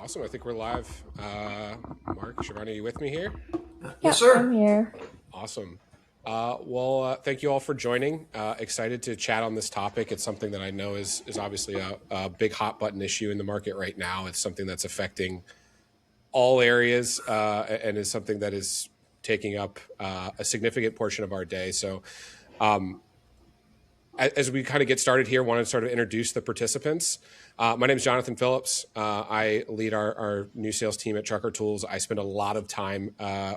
Awesome. I think we're live. Mark, Shivani, are you with me here? Yes, Yep, I'm sir. here. Awesome. Thank you all for joining. Excited to chat on this topic. It's something that I know is obviously a big hot button issue in the market right now. It's something that's affecting all areas and is something that is taking up a significant portion of our day. So, um, as we kind of get started here, I want to sort of introduce the participants. My name is Jonathan Phillips. I lead our new sales team at Trucker Tools. I spend a lot of time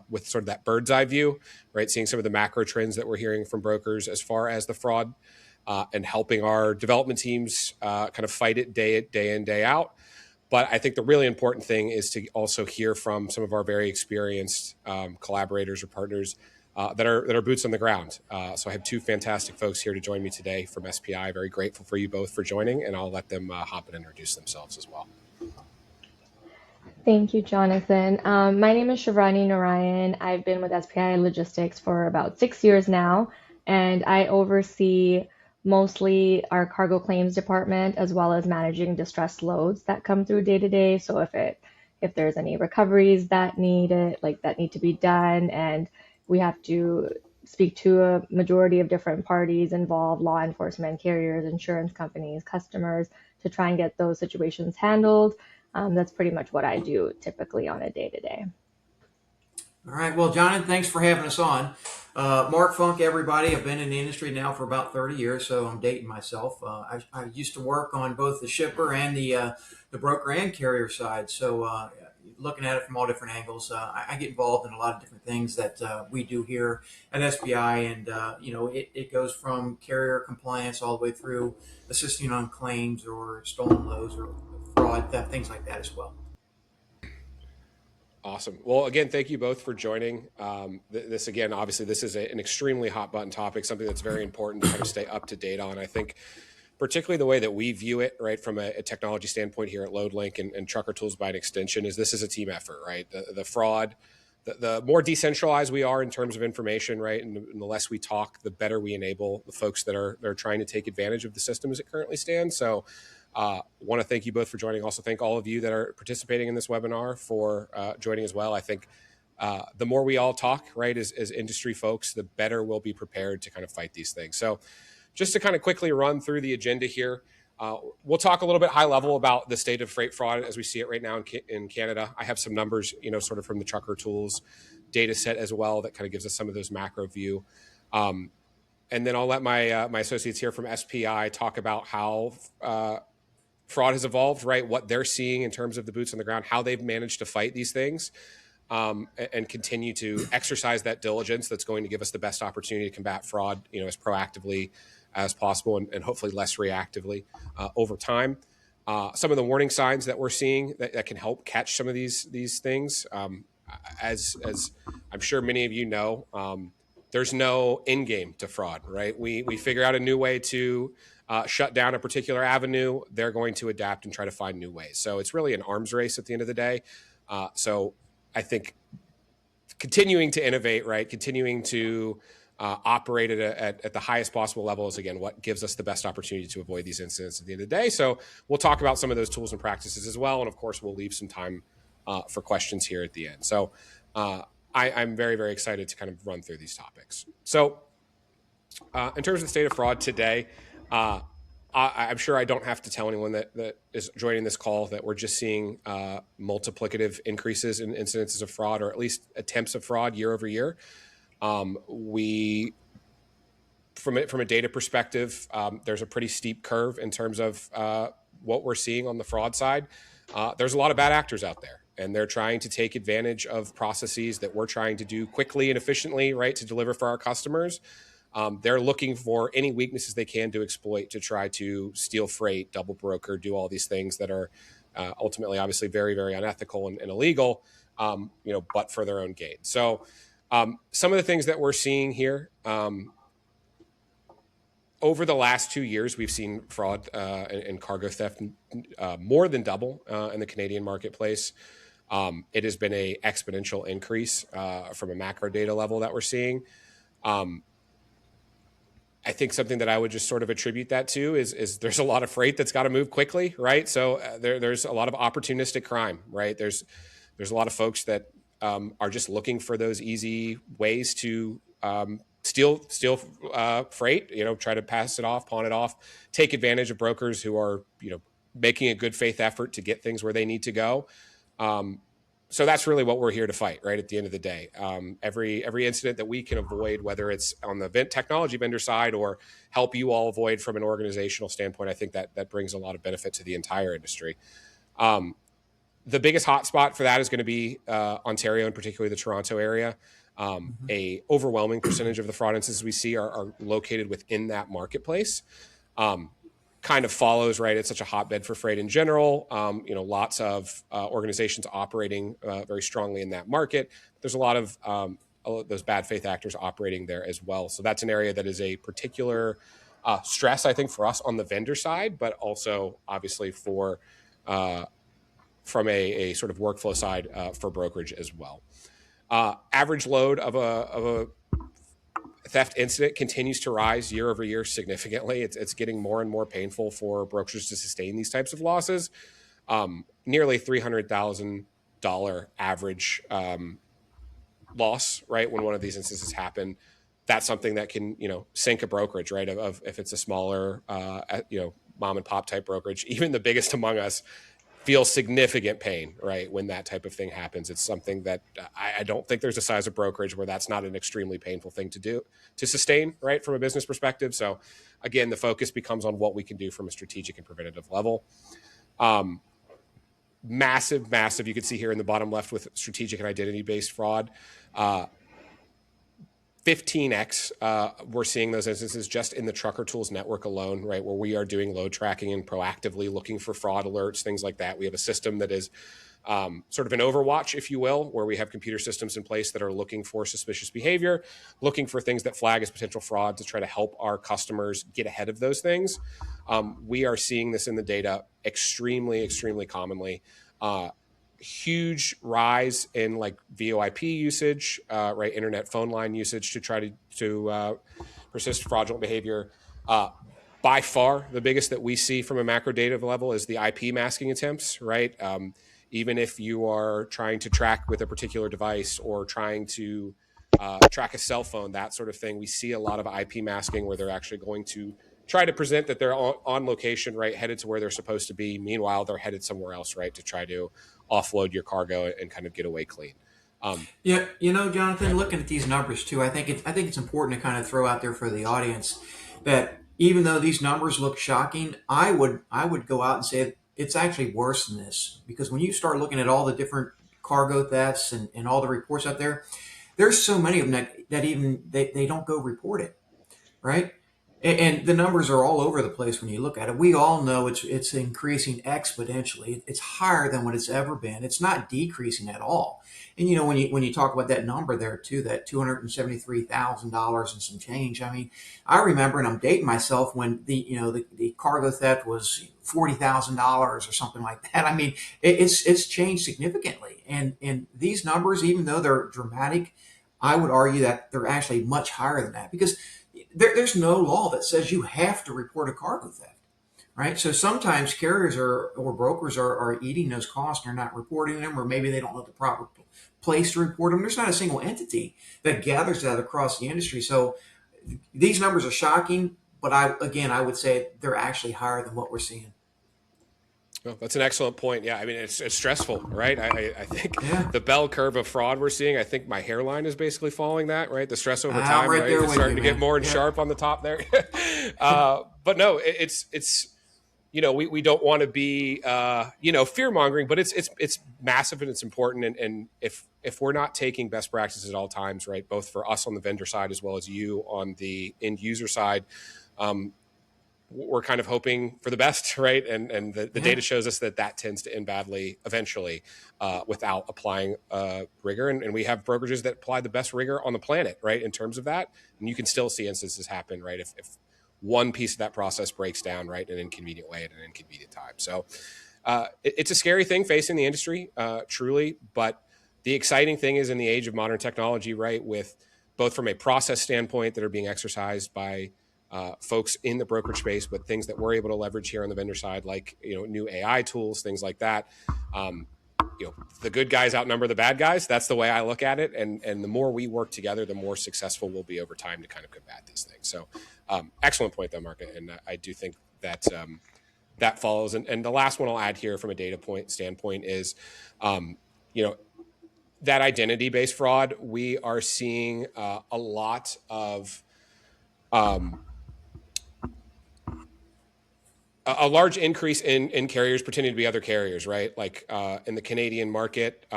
with sort of that bird's eye view, right? Seeing some of the macro trends that we're hearing from brokers as far as the fraud and helping our development teams kind of fight it day in, day out. But I think the really important thing is to also hear from some of our very experienced collaborators or partners that are boots on the ground. So I have two fantastic folks here to join me today from SPI. Very grateful for you both for joining, and I'll let them hop and introduce themselves as well. Thank you, Jonathan. My name is Shivrani Narayan. I've been with SPI Logistics for about 6 years now, and I oversee mostly our cargo claims department as well as managing distressed loads that come through day to day. So if there's any recoveries that need to be done, and we have to speak to a majority of different parties involved, law enforcement, carriers, insurance companies, customers, to try and get those situations handled. That's pretty much what I do typically on a day to day. All right. Well, Jonathan, thanks for having us on. Mark Funk, everybody. I've been in the industry now for about 30 years, so I'm dating myself. I used to work on both the shipper and the broker and carrier side. So looking at it from all different angles, I get involved in a lot of different things that we do here at SBI. And, it goes from carrier compliance all the way through assisting on claims or stolen loads or fraud, theft, things like that as well. Awesome. Well, again, thank you both for joining. This again, obviously, this is an extremely hot button topic, something that's very important to kind of stay up to date on. I think particularly the way that we view it, right, from a technology standpoint here at Loadlink and Trucker Tools by an extension, is this is a team effort, right? The fraud, the more decentralized we are in terms of information, right, and the less we talk, the better we enable the folks that are trying to take advantage of the system as it currently stands. So, want to thank you both for joining. Also, thank all of you that are participating in this webinar for joining as well. I think the more we all talk, right, as industry folks, the better we'll be prepared to kind of fight these things. So, just to kind of quickly run through the agenda here, we'll talk a little bit high level about the state of freight fraud as we see it right now in Canada. I have some numbers, sort of from the Trucker Tools data set as well that kind of gives us some of those macro view. And then I'll let my associates here from SPI talk about how fraud has evolved, right? What they're seeing in terms of the boots on the ground, how they've managed to fight these things. And continue to exercise that diligence that's going to give us the best opportunity to combat fraud, as proactively as possible and hopefully less reactively over time. Some of the warning signs that we're seeing that can help catch some of these things, as I'm sure many of you know, there's no end game to fraud, right? We figure out a new way to shut down a particular avenue. They're going to adapt and try to find new ways. So it's really an arms race at the end of the day. So I think continuing to innovate, right, continuing to operate at the highest possible level is, again, what gives us the best opportunity to avoid these incidents at the end of the day. So we'll talk about some of those tools and practices as well. And, of course, we'll leave some time for questions here at the end. So I'm very, very excited to kind of run through these topics. So in terms of the state of fraud today, I'm sure I don't have to tell anyone that is joining this call that we're just seeing multiplicative increases in incidences of fraud, or at least attempts of fraud year over year. We, from a data perspective, there's a pretty steep curve in terms of what we're seeing on the fraud side. There's a lot of bad actors out there, and they're trying to take advantage of processes that we're trying to do quickly and efficiently, right, to deliver for our customers. They're looking for any weaknesses they can to exploit to try to steal freight, double broker, do all these things that are ultimately, obviously, very, very unethical and illegal, but for their own gain. So some of the things that we're seeing here, over the last 2 years, we've seen fraud and cargo theft more than double in the Canadian marketplace. It has been an exponential increase from a macro data level that we're seeing. I think something that I would just sort of attribute that to is there's a lot of freight that's got to move quickly, right? So there's a lot of opportunistic crime, right? There's a lot of folks that are just looking for those easy ways to steal freight, try to pass it off, pawn it off, take advantage of brokers who are making a good faith effort to get things where they need to go. So that's really what we're here to fight, right? At the end of the day, every incident that we can avoid, whether it's on the technology vendor side or help you all avoid from an organizational standpoint, I think that brings a lot of benefit to the entire industry. The biggest hotspot for that is going to be Ontario, and particularly the Toronto area. A overwhelming percentage of the fraud instances we see are located within that marketplace. Kind of follows, right? It's such a hotbed for freight in general. Lots of organizations operating very strongly in that market. There's a lot of those bad faith actors operating there as well. So that's an area that is a particular stress, I think, for us on the vendor side, but also obviously for from a sort of workflow side for brokerage as well. Average load of a theft incident continues to rise year over year significantly. It's getting more and more painful for brokers to sustain these types of losses. Nearly $300,000 average loss, right? When one of these instances happen, that's something that can, sink a brokerage, right? Of if it's a smaller, mom and pop type brokerage, even the biggest among us feel significant pain, right? When that type of thing happens, it's something that I don't think there's a size of brokerage where that's not an extremely painful thing to sustain, right? From a business perspective. So again, the focus becomes on what we can do from a strategic and preventative level. Massive. You can see here in the bottom left with strategic and identity-based fraud, 15x we're seeing those instances just in the Trucker Tools network alone, right? Where we are doing load tracking and proactively looking for fraud alerts, things like that. We have a system that is sort of an overwatch, if you will, where we have computer systems in place that are looking for suspicious behavior, looking for things that flag as potential fraud to try to help our customers get ahead of those things. We are seeing this in the data extremely commonly. Huge rise in like VoIP usage, right? Internet phone line usage to try to persist fraudulent behavior. By far, the biggest that we see from a macro data level is the IP masking attempts, right? Even if you are trying to track with a particular device or trying to track a cell phone, that sort of thing, we see a lot of IP masking where they're actually going to try to present that they're on location, right? Headed to where they're supposed to be. Meanwhile, they're headed somewhere else, right? To try to offload your cargo and kind of get away clean. Yeah, Jonathan, looking at these numbers too, I think it's important to kind of throw out there for the audience that even though these numbers look shocking, I would go out and say it's actually worse than this, because when you start looking at all the different cargo thefts and all the reports out there, there's so many of them that even they don't go report it, right? And the numbers are all over the place when you look at it. We all know it's increasing exponentially. It's higher than what it's ever been. It's not decreasing at all. And when you talk about that number there too, that $273,000 and some change. I mean, I remember, and I'm dating myself, when the cargo theft was $40,000 or something like that. I mean, it's changed significantly. And these numbers, even though they're dramatic, I would argue that they're actually much higher than that, because there's no law that says you have to report a cargo theft, right? So sometimes carriers or brokers are eating those costs and they're not reporting them, or maybe they don't know the proper place to report them. There's not a single entity that gathers that across the industry. So these numbers are shocking, but I would say they're actually higher than what we're seeing. Well, that's an excellent point. Yeah, I mean, it's stressful, right? I think Yeah. the bell curve of fraud we're seeing, I think my hairline is basically following that, right? The stress over time, right right? there It's with starting you, to get man. more and Yeah. sharp on the top there. But no, it's we don't want to be fear mongering, but it's massive and it's important. And if we're not taking best practices at all times, right, both for us on the vendor side as well as you on the end user side, we're kind of hoping for the best, right? And the data shows us that tends to end badly eventually without applying rigor. And we have brokerages that apply the best rigor on the planet, right, in terms of that. And you can still see instances happen, right, if one piece of that process breaks down, right, in an inconvenient way at an inconvenient time. So it's a scary thing facing the industry, truly. But the exciting thing is, in the age of modern technology, right, with both from a process standpoint that are being exercised by folks in the brokerage space, but things that we're able to leverage here on the vendor side, like new AI tools, things like that. Um, the good guys outnumber the bad guys. That's the way I look at it. And the more we work together, the more successful we'll be over time to kind of combat these things. So excellent point though, Mark. And I do think that that follows. And the last one I'll add here from a data point standpoint is, that identity-based fraud. We are seeing a lot of a large increase in carriers pretending to be other carriers, right? Like in the Canadian market,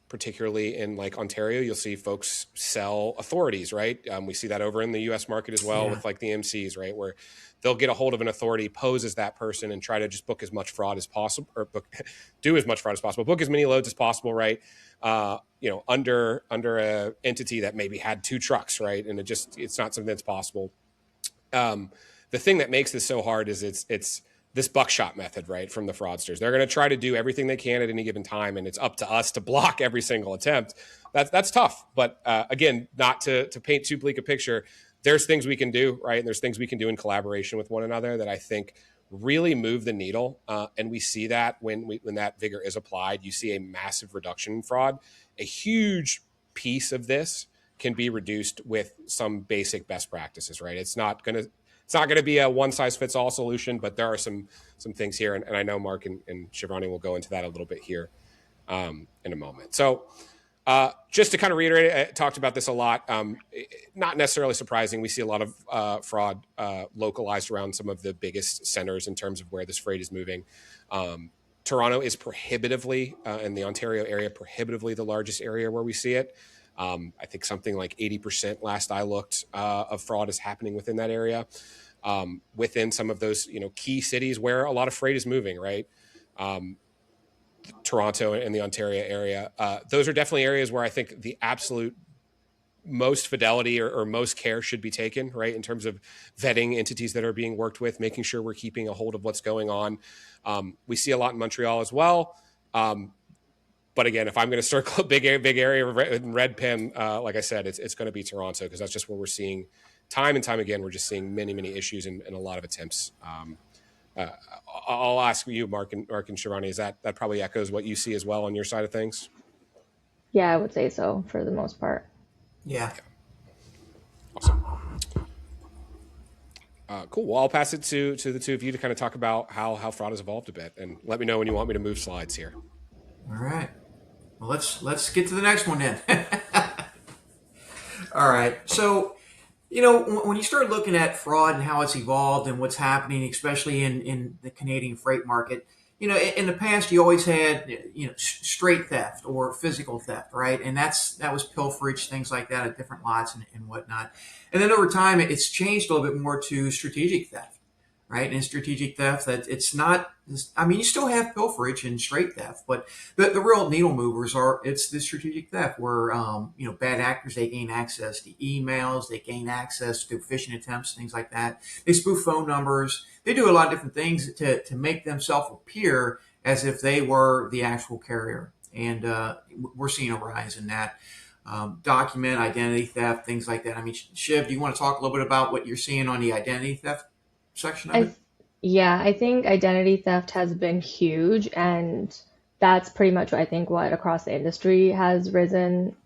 particularly in like Ontario, you'll see folks sell authorities, right? We see that over in the U.S. market as well with like the MCs, right? Where they'll get a hold of an authority, pose as that person, and try to just book as much fraud as possible, or do as much fraud as possible, book as many loads as possible, right? Under a entity that maybe had 2 trucks, right? And it's not something that's possible. The thing that makes this so hard is it's this buckshot method, right, from the fraudsters. They're going to try to do everything they can at any given time, and it's up to us to block every single attempt. That's tough. But again, not to paint too bleak a picture, there's things we can do, right? And there's things we can do in collaboration with one another that I think really move the needle. And we see that when that vigor is applied, you see a massive reduction in fraud. A huge piece of this can be reduced with some basic best practices, right? It's not going to be a one-size-fits-all solution, but there are some things here, and I know Mark and Shivani will go into that a little bit here in a moment. So just to kind of reiterate, I talked about this a lot. Not necessarily surprising. We see a lot of fraud localized around some of the biggest centers in terms of where this freight is moving. Toronto is prohibitively, in the Ontario area, prohibitively the largest area where we see it. I think something like 80% last I looked of fraud is happening within that area, within some of those key cities where a lot of freight is moving, right? Toronto and the Ontario area. Those are definitely areas where I think the absolute most fidelity or most care should be taken, right? In terms of vetting entities that are being worked with, making sure we're keeping a hold of what's going on. We see a lot in Montreal as well. But again, if I'm going to circle a big area in red pen, like I said, it's going to be Toronto, because that's just where we're seeing time and time again. We're just seeing many issues and a lot of attempts. I'll ask you, Mark and Shivani, is that probably echoes what you see as well on your side of things? Yeah, I would say so for the most part. Yeah. Awesome. Cool. Well, I'll pass it to the two of you to kind of talk about how fraud has evolved a bit, and let me know when you want me to move slides here. All right. Well, let's get to the next one then. All right. So, when you start looking at fraud and how it's evolved and what's happening, especially in the Canadian freight market, in the past you always had, straight theft or physical theft, right? And that was pilferage, things like that at different lots and whatnot. And then over time, it's changed a little bit more to strategic theft. Right. And strategic theft, that it's not, you still have pilferage and straight theft, but the real needle movers it's the strategic theft where, bad actors, they gain access to emails, they gain access to phishing attempts, things like that. They spoof phone numbers. They do a lot of different things to make themselves appear as if they were the actual carrier. And we're seeing a rise in that. Document identity theft, things like that. Shiv, do you want to talk a little bit about what you're seeing on the identity theft section of it? I think identity theft has been huge, and that's pretty much what across the industry has risen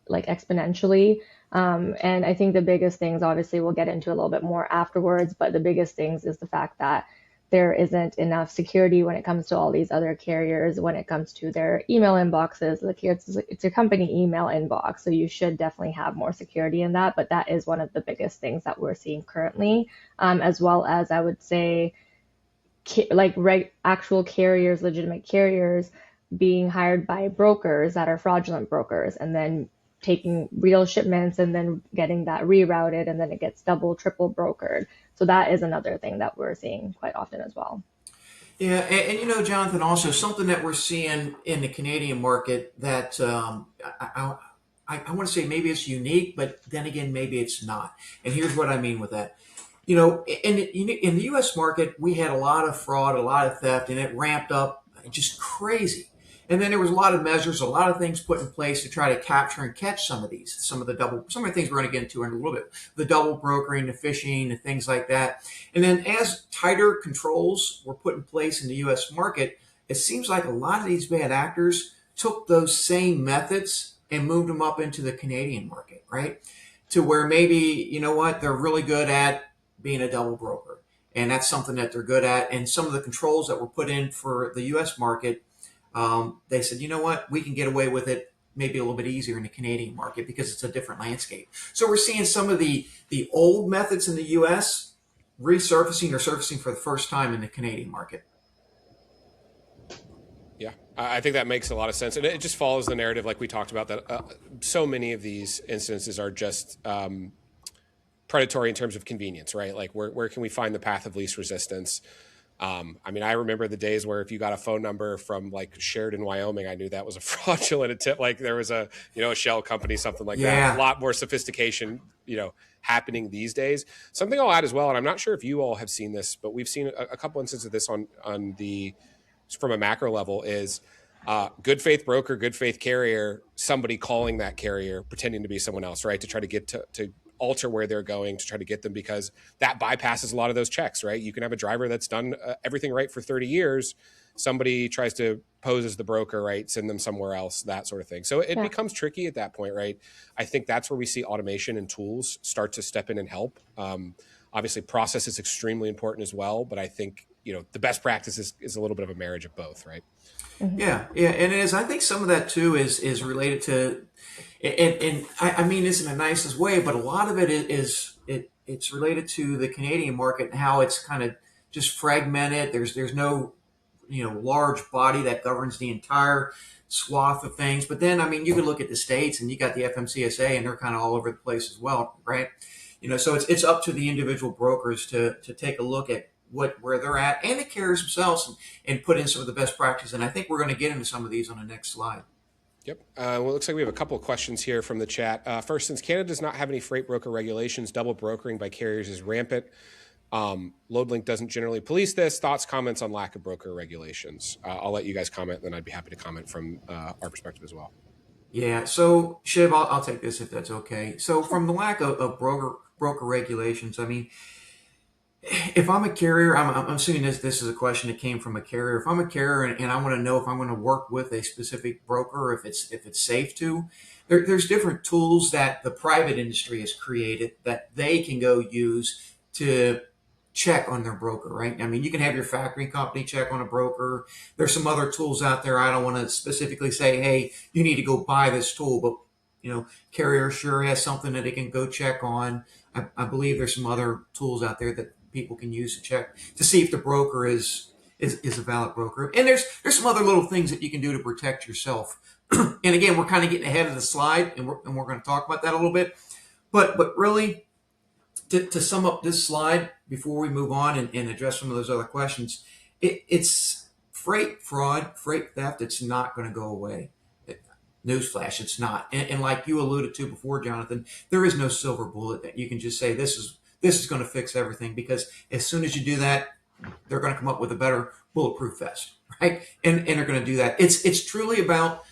like exponentially. And I think the biggest things, obviously, we'll get into a little bit more afterwards, but the biggest things is the fact that there isn't enough security when it comes to all these other carriers, when it comes to their email inboxes. Like it's a company email inbox, so you should definitely have more security in that. But that is one of the biggest things that we're seeing currently, as well as I would say, actual carriers, legitimate carriers, being hired by brokers that are fraudulent brokers, and then taking real shipments and then getting that rerouted, and then it gets double, triple brokered. So that is another thing that we're seeing quite often as well. Yeah, and Jonathan, also something that we're seeing in the Canadian market that I want to say maybe it's unique, but then again, maybe it's not. And here's what I mean with that. In the U.S. market, we had a lot of fraud, a lot of theft, and it ramped up just crazy. And then there was a lot of measures, a lot of things put in place to try to capture and catch some of these, some of the things we're going to get into in a little bit, the double brokering, the phishing, and things like that. And then as tighter controls were put in place in the U.S. market, it seems like a lot of these bad actors took those same methods and moved them up into the Canadian market, right? To where maybe, you know what, they're really good at being a double broker. And that's something that they're good at. And some of the controls that were put in for the U.S. market, they said, you know what, we can get away with it maybe a little bit easier in the Canadian market because it's a different landscape. So we're seeing some of the old methods in the U.S. resurfacing or surfacing for the first time in the Canadian market. Yeah, I think that makes a lot of sense, and it just follows the narrative like we talked about that so many of these instances are just predatory in terms of convenience, right? Like where can we find the path of least resistance? I mean, I remember the days where if you got a phone number from like Sheridan, Wyoming, I knew that was a fraudulent attempt. Like there was a shell company, something like that. A lot more sophistication, happening these days. Something I'll add as well, and I'm not sure if you all have seen this, but we've seen a couple instances of this on the from a macro level is good faith broker, good faith carrier, somebody calling that carrier, pretending to be someone else, right? To try to get to alter where they're going to try to get them, because that bypasses a lot of those checks, right? You can have a driver that's done everything right for 30 years. Somebody tries to pose as the broker, right? Send them somewhere else, that sort of thing. So it becomes tricky at that point, right? I think that's where we see automation and tools start to step in and help. Obviously, process is extremely important as well, but I think the best practice is a little bit of a marriage of both, right? Yeah, and it is. I think some of that too is related to, and I mean this in the nicest way, but a lot of it it's related to the Canadian market and how it's kind of just fragmented. There's no large body that governs the entire swath of things. But then I mean you can look at the states and you got the FMCSA and they're kind of all over the place as well, right? So it's up to the individual brokers to take a look at where they're at and the carriers themselves and put in some of the best practices. And I think we're going to get into some of these on the next slide. Yep. Well, it looks like we have a couple of questions here from the chat. First, since Canada does not have any freight broker regulations, double brokering by carriers is rampant. Loadlink doesn't generally police this. Thoughts, comments on lack of broker regulations? I'll let you guys comment, then I'd be happy to comment from our perspective as well. Yeah. So Shiv, I'll take this if that's okay. So from the lack of broker regulations, I mean, if I'm a carrier, I'm assuming this is a question that came from a carrier. If I'm a carrier and I want to know if I'm going to work with a specific broker, if it's safe to, there's different tools that the private industry has created that they can go use to check on their broker, right? I mean, you can have your factoring company check on a broker. There's some other tools out there. I don't want to specifically say, hey, you need to go buy this tool, but carrier sure has something that it can go check on. I believe there's some other tools out there that people can use to check to see if the broker is a valid broker. And there's some other little things that you can do to protect yourself. And again, we're kind of getting ahead of the slide, and we're going to talk about that a little bit. But really, to sum up this slide before we move on and address some of those other questions, it's freight fraud, freight theft. It's not going to go away. Newsflash, it's not. And like you alluded to before, Jonathan, there is no silver bullet that you can just say this is going to fix everything, because as soon as you do that, they're going to come up with a better bulletproof vest, right? And they're going to do that. It's truly about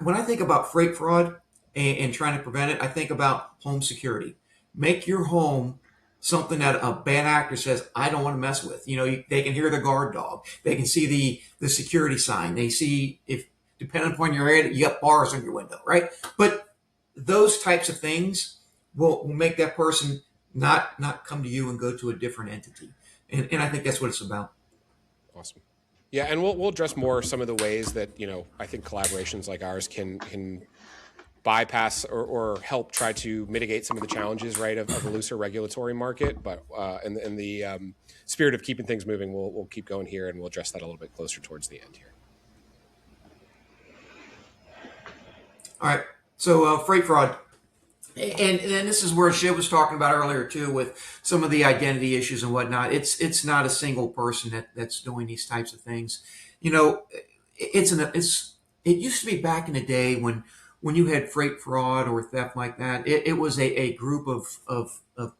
when I think about freight fraud and trying to prevent it, I think about home security. Make your home something that a bad actor says, I don't want to mess with. They can hear the guard dog. They can see the security sign. They see, if depending upon your area, you got bars on your window, right? But those types of things will make that person not come to you and go to a different entity. And I think that's what it's about. Awesome. Yeah, and we'll address more some of the ways that, I think collaborations like ours can bypass or help try to mitigate some of the challenges, right, of a looser regulatory market. But in the spirit of keeping things moving, we'll keep going here, and we'll address that a little bit closer towards the end here. All right. So freight fraud. And this is where Shiv was talking about earlier too, with some of the identity issues and whatnot. It's not a single person that's doing these types of things. It used to be back in the day when you had freight fraud or theft like that. It was a group of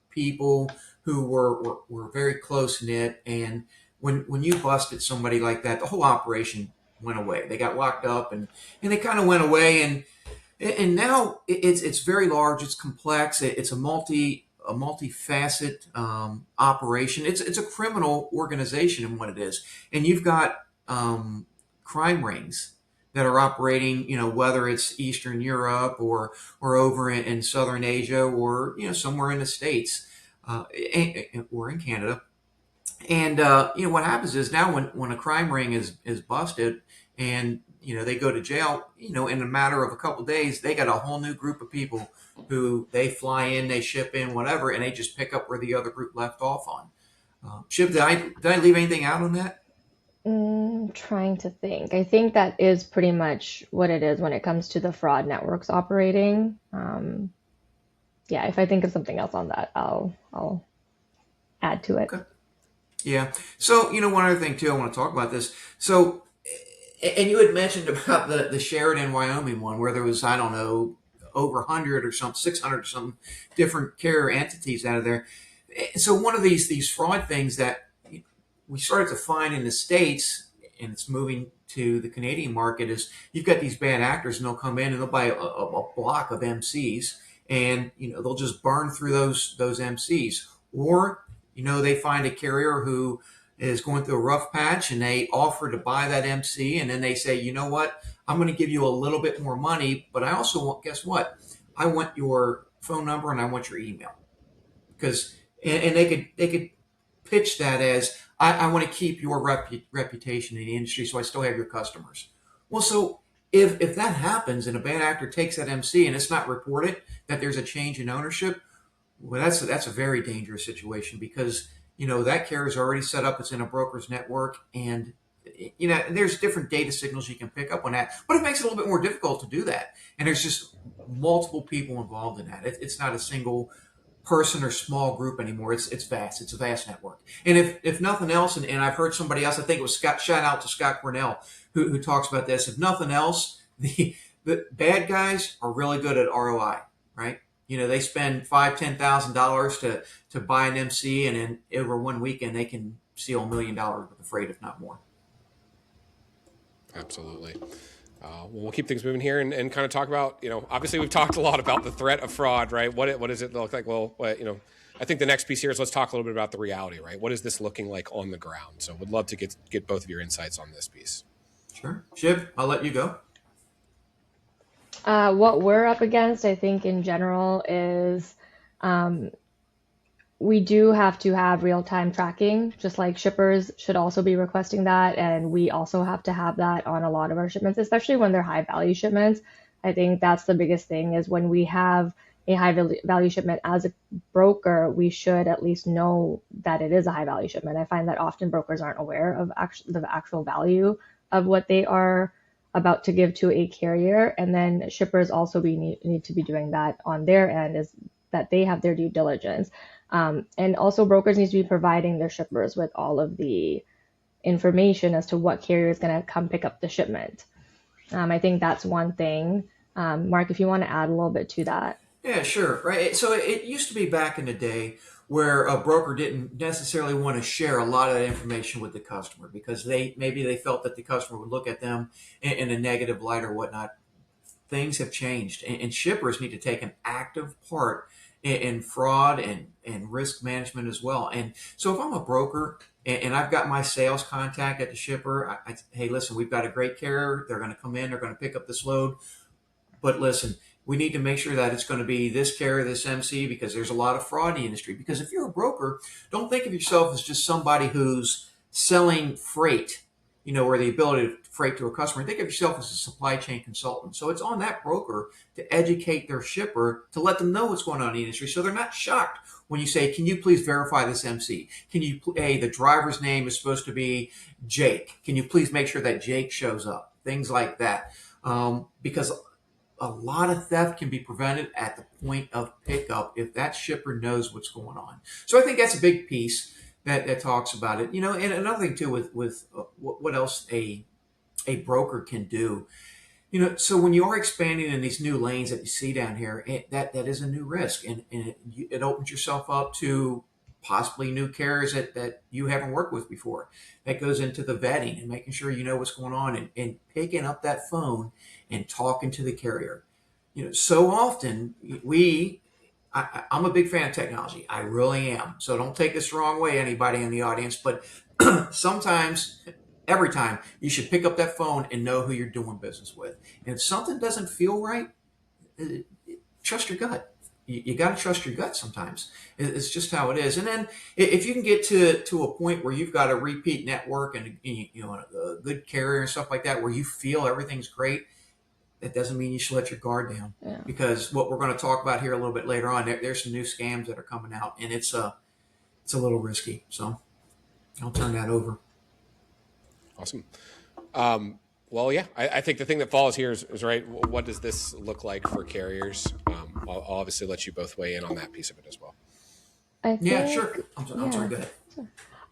people who were very close knit, and when you busted somebody like that, the whole operation went away. They got locked up, and they kind of went away, and now it's very large. It's complex. It's a multi-facet operation. It's a criminal organization in what it is, and you've got crime rings that are operating. Whether it's Eastern Europe or over in Southern Asia, or somewhere in the States, or in Canada. And what happens is now when a crime ring is busted, and they go to jail, in a matter of a couple of days, they got a whole new group of people who they fly in, they ship in, whatever, and they just pick up where the other group left off on. Ship, did I leave anything out on that? Trying to think. I think that is pretty much what it is when it comes to the fraud networks operating. Yeah, if I think of something else on that, I'll add to it. Okay. Yeah. So, one other thing too, I want to talk about this. So, and you had mentioned about the Sheridan, Wyoming one, where there was, I don't know, over 100 or some 600 or some different carrier entities out of there. So one of these fraud things that we started to find in the States, and it's moving to the Canadian market, is you've got these bad actors, and they'll come in and they'll buy a block of MCs, and they'll just burn through those MCs. Or they find a carrier who is going through a rough patch, and they offer to buy that MC, and then they say, you know what, I'm going to give you a little bit more money, but I also want, guess what, I want your phone number and I want your email. Because and they could pitch that as, I want to keep your reputation in the industry, so I still have your customers. Well, so if that happens and a bad actor takes that MC and it's not reported that there's a change in ownership, well, that's a very dangerous situation, because that carrier is already set up. It's in a broker's network, and there's different data signals you can pick up on that, but it makes it a little bit more difficult to do that. And there's just multiple people involved in that. It's not a single person or small group anymore. It's vast. It's a vast network. And if nothing else, and I've heard somebody else, I think it was Scott, shout out to Scott Cornell, who talks about this. If nothing else, the bad guys are really good at ROI, right? They spend $5,000-$10,000 to buy an MC, and then over one weekend they can seal $1 million worth of freight, if not more. Absolutely. Well, we'll keep things moving here and kind of talk about, obviously we've talked a lot about the threat of fraud, right? What does it look like? Well, I think the next piece here is let's talk a little bit about the reality, right? What is this looking like on the ground? So would love to get both of your insights on this piece. Sure. Shiv, I'll let you go. What we're up against, I think, in general, is we do have to have real-time tracking, just like shippers should also be requesting that. And we also have to have that on a lot of our shipments, especially when they're high-value shipments. I think that's the biggest thing, is when we have a high-value shipment as a broker, we should at least know that it is a high-value shipment. I find that often brokers aren't aware of the actual value of what they are about to give to a carrier. And then shippers also need to be doing that on their end, is that they have their due diligence. And also brokers need to be providing their shippers with all of the information as to what carrier is going to come pick up the shipment. I think that's one thing. Mark, if you want to add a little bit to that. Yeah, sure. Right. So it used to be back in the day where a broker didn't necessarily want to share a lot of that information with the customer, because maybe they felt that the customer would look at them in a negative light or whatnot. Things have changed, and shippers need to take an active part in fraud and risk management as well. And so if I'm a broker and I've got my sales contact at the shipper, hey, listen, we've got a great carrier. They're going to come in, they're going to pick up this load. But listen, we need to make sure that it's going to be this carrier, this MC, because there's a lot of fraud in the industry. Because if you're a broker, don't think of yourself as just somebody who's selling freight, or the ability to freight to a customer. Think of yourself as a supply chain consultant. So it's on that broker to educate their shipper, to let them know what's going on in the industry, so they're not shocked when you say, can you please verify this MC? Can you, hey, the driver's name is supposed to be Jake. Can you please make sure that Jake shows up? Things like that. Because a lot of theft can be prevented at the point of pickup if that shipper knows what's going on. So I think that's a big piece that talks about it. And another thing too with what else a broker can do. So when you are expanding in these new lanes that you see down here, that is a new risk, and it opens yourself up to possibly new carriers that you haven't worked with before. That goes into the vetting and making sure you know what's going on, and picking up that phone and talking to the carrier. So often I'm a big fan of technology. I really am. So don't take this the wrong way, anybody in the audience, but sometimes, every time, you should pick up that phone and know who you're doing business with. And if something doesn't feel right, uh, trust your gut. You got to trust your gut sometimes. It's just how it is. And then if you can get to a point where you've got a repeat network and a good carrier and stuff like that, where you feel everything's great, that doesn't mean you should let your guard down. Yeah. Because what we're going to talk about here a little bit later on, there's some new scams that are coming out, and it's a little risky. So I'll turn that over. Awesome. Well, yeah, I think the thing that follows here is right. What does this look like for carriers? I'll obviously let you both weigh in on that piece of it as well. I Yeah, think, sure. I'm sorry. Go ahead.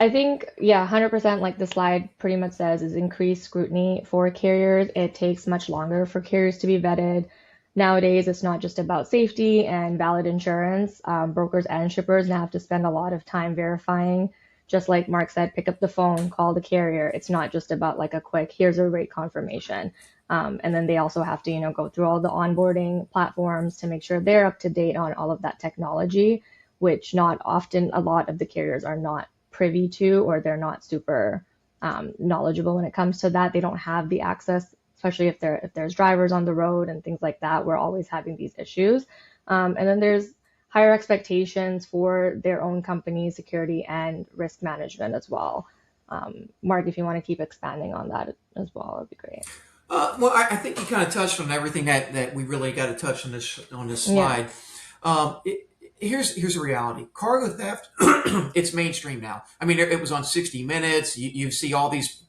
I think, yeah, 100%, like the slide pretty much says, is increased scrutiny for carriers. It takes much longer for carriers to be vetted. Nowadays, it's not just about safety and valid insurance. Brokers and shippers now have to spend a lot of time verifying. Just like Mark said, pick up the phone, call the carrier. It's not just about like a quick, here's a rate confirmation. And then they also have to, go through all the onboarding platforms to make sure they're up to date on all of that technology, which not often a lot of the carriers are not privy to, or they're not super knowledgeable when it comes to that. They don't have the access, especially if there's drivers on the road and things like that. We're always having these issues. And then there's higher expectations for their own company security and risk management as well. Mark, if you want to keep expanding on that as well, that'd be great. Well, I think you kind of touched on everything that we really got to touch on this Yeah. slide. Here's the reality: cargo theft. It's mainstream now. I mean, it was on 60 Minutes. You see all these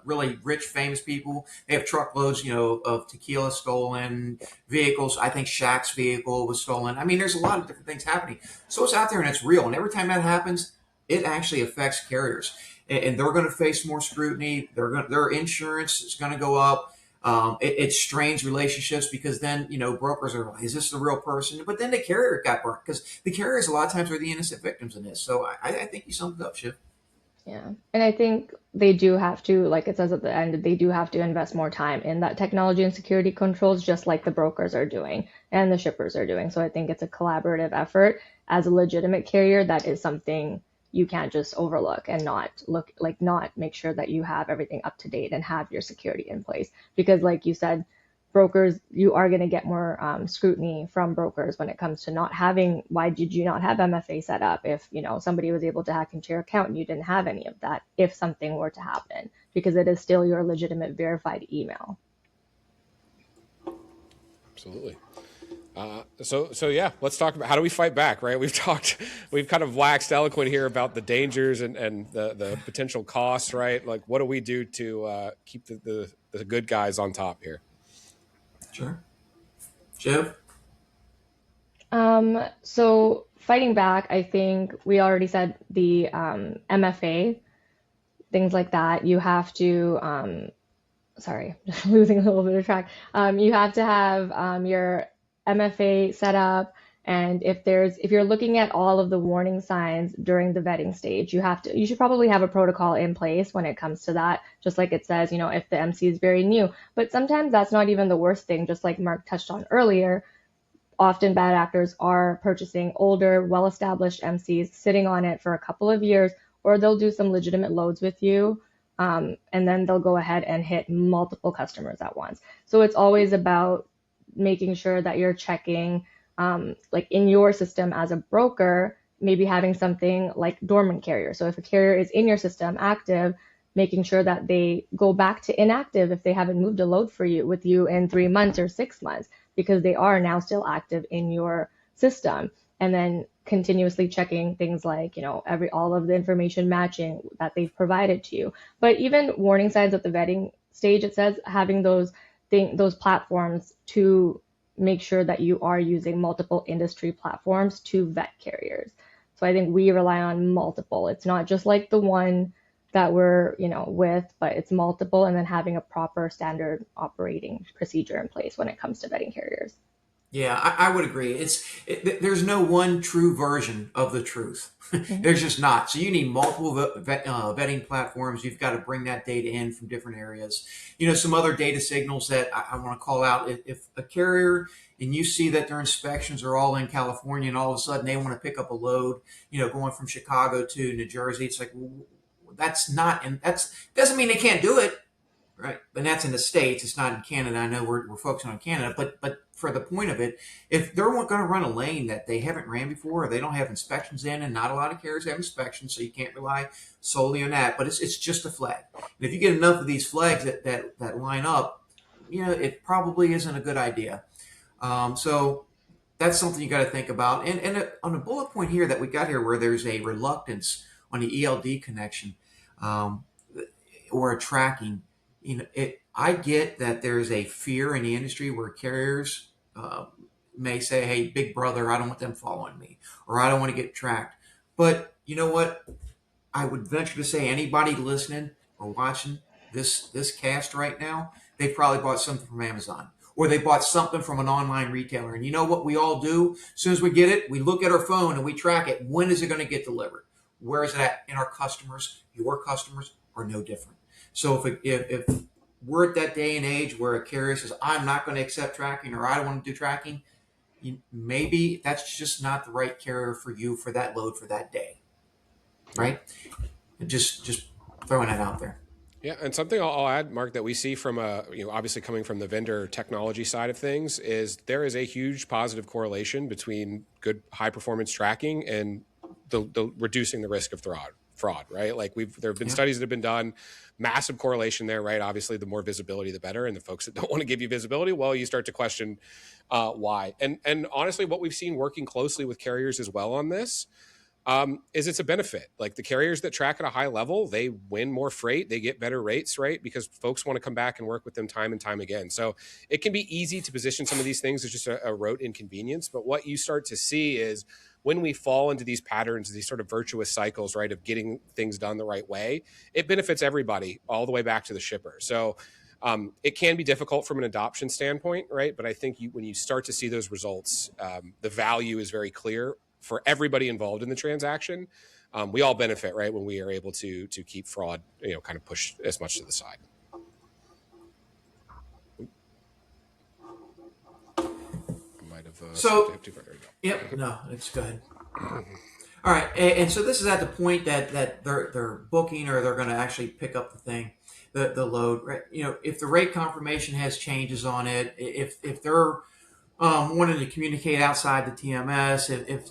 really rich, famous people. They have truckloads, of tequila stolen, vehicles. I think Shaq's vehicle was stolen. I mean, there's a lot of different things happening. So it's out there and it's real. And every time that happens, it actually affects carriers, and they're going to face more scrutiny. Their insurance is going to go up. It strains relationships, because then brokers are like, is this the real person? But then the carrier got burnt, because the carriers a lot of times are the innocent victims in this. So I think you summed it up, Shiv. Yeah. And I think they do have to, like it says at the end, they do have to invest more time in that technology and security controls, just like the brokers are doing and the shippers are doing. So I think it's a collaborative effort. As a legitimate carrier, that is something you can't just overlook and not make sure that you have everything up to date and have your security in place. Because like you said, brokers, you are going to get more scrutiny from brokers when it comes to not having, why did you not have MFA set up if somebody was able to hack into your account and you didn't have any of that, if something were to happen, because it is still your legitimate verified email. Absolutely. So yeah, let's talk about how do we fight back, right? We've kind of waxed eloquent here about the dangers and the potential costs, right? Like, what do we do to keep the good guys on top here? Sure. Shiv? So fighting back, I think we already said the MFA, things like that. You have to, sorry, just losing a little bit of track. You have to have your MFA set up. And if you're looking at all of the warning signs during the vetting stage, you should probably have a protocol in place when it comes to that. Just like it says, if the MC is very new, but sometimes that's not even the worst thing. Just like Mark touched on earlier, often bad actors are purchasing older, well-established MCs, sitting on it for a couple of years, or they'll do some legitimate loads with you, and then they'll go ahead and hit multiple customers at once. So it's always about making sure that you're checking, like in your system as a broker, maybe having something like dormant carrier. So if a carrier is in your system active, making sure that they go back to inactive if they haven't moved a load for you with you in 3 months or 6 months, because they are now still active in your system. And then continuously checking things like, all of the information matching that they've provided to you. But even warning signs at the vetting stage, it says having those platforms to make sure that you are using multiple industry platforms to vet carriers. So I think we rely on multiple. It's not just like the one that we're, with, but it's multiple, and then having a proper standard operating procedure in place when it comes to vetting carriers. Yeah, I would agree. There's no one true version of the truth. Mhm. There's just not. So you need multiple vetting platforms. You've got to bring that data in from different areas. Some other data signals that I want to call out. If a carrier and you see that their inspections are all in California, and all of a sudden they want to pick up a load, going from Chicago to New Jersey, it's like, well, that's not, and that's doesn't mean they can't do it. Right, and that's in the States. It's not in Canada. I know we're focusing on Canada, but for the point of it, if they're going to run a lane that they haven't ran before, or they don't have inspections in, and not a lot of carriers have inspections, so you can't rely solely on that. But it's just a flag, and if you get enough of these flags that line up, it probably isn't a good idea. So that's something you got to think about. And on a bullet point here that we got here, where there's a reluctance on the ELD connection. Um, or a tracking, I get that there's a fear in the industry where carriers may say, "Hey, big brother, I don't want them following me, or I don't want to get tracked." But you know what? I would venture to say anybody listening or watching this cast right now, they probably bought something from Amazon, or they bought something from an online retailer. And you know what we all do? As soon as we get it, we look at our phone and we track it. When is it going to get delivered? Where is it at? In our customers, your customers are no different. So if we're at that day and age where a carrier says, "I'm not going to accept tracking," or "I don't want to do tracking," maybe that's just not the right carrier for you for that load for that day, Yeah. right? Just throwing that out there. Yeah, and something I'll add, Mark, that we see from obviously coming from the vendor technology side of things is there is a huge positive correlation between good high performance tracking and the reducing the risk of fraud, right? Like there have been Yeah. studies that have been done, massive correlation there, right? Obviously, the more visibility, the better. And the folks that don't want to give you visibility, well, you start to question why. And honestly, what we've seen working closely with carriers as well on this is it's a benefit. Like the carriers that track at a high level, they win more freight, they get better rates, right? Because folks want to come back and work with them time and time again. So it can be easy to position some of these things as just a rote inconvenience. But what you start to see is when we fall into these patterns, these sort of virtuous cycles, right, of getting things done the right way, it benefits everybody all the way back to the shipper. So it can be difficult from an adoption standpoint, right? But I think when you start to see those results, the value is very clear for everybody involved in the transaction. We all benefit, right, when we are able to keep fraud, kind of pushed as much to the side. I might have So, too far. There you yep, no, it's good. All right, and so this is at the point that they're booking or they're going to actually pick up the thing, the load. Right? If the rate confirmation has changes on it, if they're wanting to communicate outside the TMS, if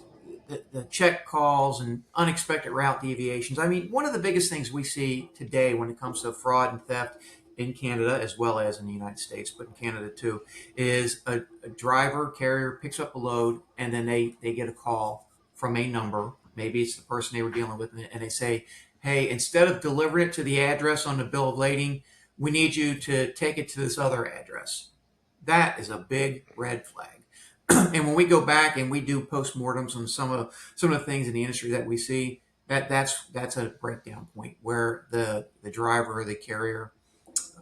the check calls and unexpected route deviations. I mean, one of the biggest things we see today when it comes to fraud and theft in Canada, as well as in the United States, but in Canada too, is a driver carrier picks up a load and then they get a call from a number. Maybe it's the person they were dealing with, and they say, "Hey, instead of delivering it to the address on the bill of lading, we need you to take it to this other address." That is a big red flag. And when we go back and we do postmortems on some of the things in the industry that we see, that's a breakdown point where the driver or the carrier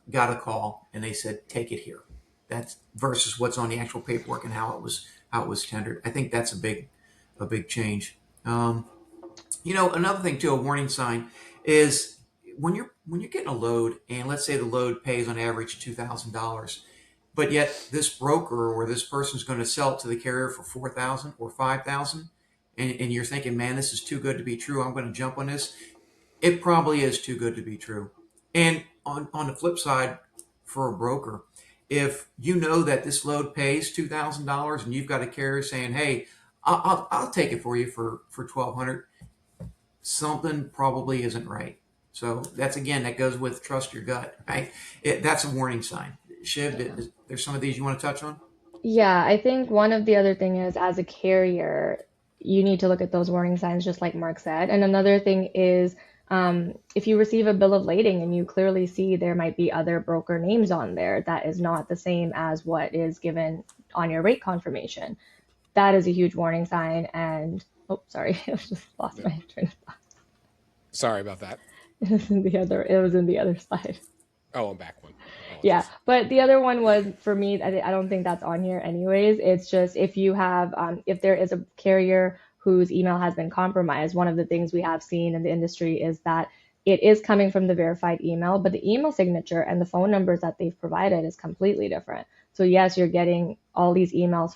got a call and they said, "Take it here." That's versus what's on the actual paperwork and how it was tendered. I think that's a big change. Another thing too, a warning sign is when you're getting a load, and let's say the load pays on average $2,000, but yet this broker or this person's going to sell it to the carrier for 4,000 or 5,000, and you're thinking, "Man, this is too good to be true. I'm going to jump on this." It probably is too good to be true. And on the flip side, for a broker, if you know that this load pays $2,000 and you've got a carrier saying, "Hey, I'll take it for you for 1,200," something probably isn't right. So that goes with trust your gut, right? That's a warning sign. Shiv, there's some of these you want to touch on? Yeah, I think one of the other thing is as a carrier, you need to look at those warning signs, just like Mark said. And another thing is if you receive a bill of lading and you clearly see there might be other broker names on there that is not the same as what is given on your rate confirmation, that is a huge warning sign. And oh, sorry, I just lost go. my train of thought. Sorry about that. It was in the other slide. Oh, I'm back one. Yeah, Apologies. but the other one was for me. I don't think that's on here anyways. It's just if there is a carrier whose email has been compromised, one of the things we have seen in the industry is that it is coming from the verified email, but the email signature and the phone numbers that they've provided is completely different. So yes, you're getting all these emails,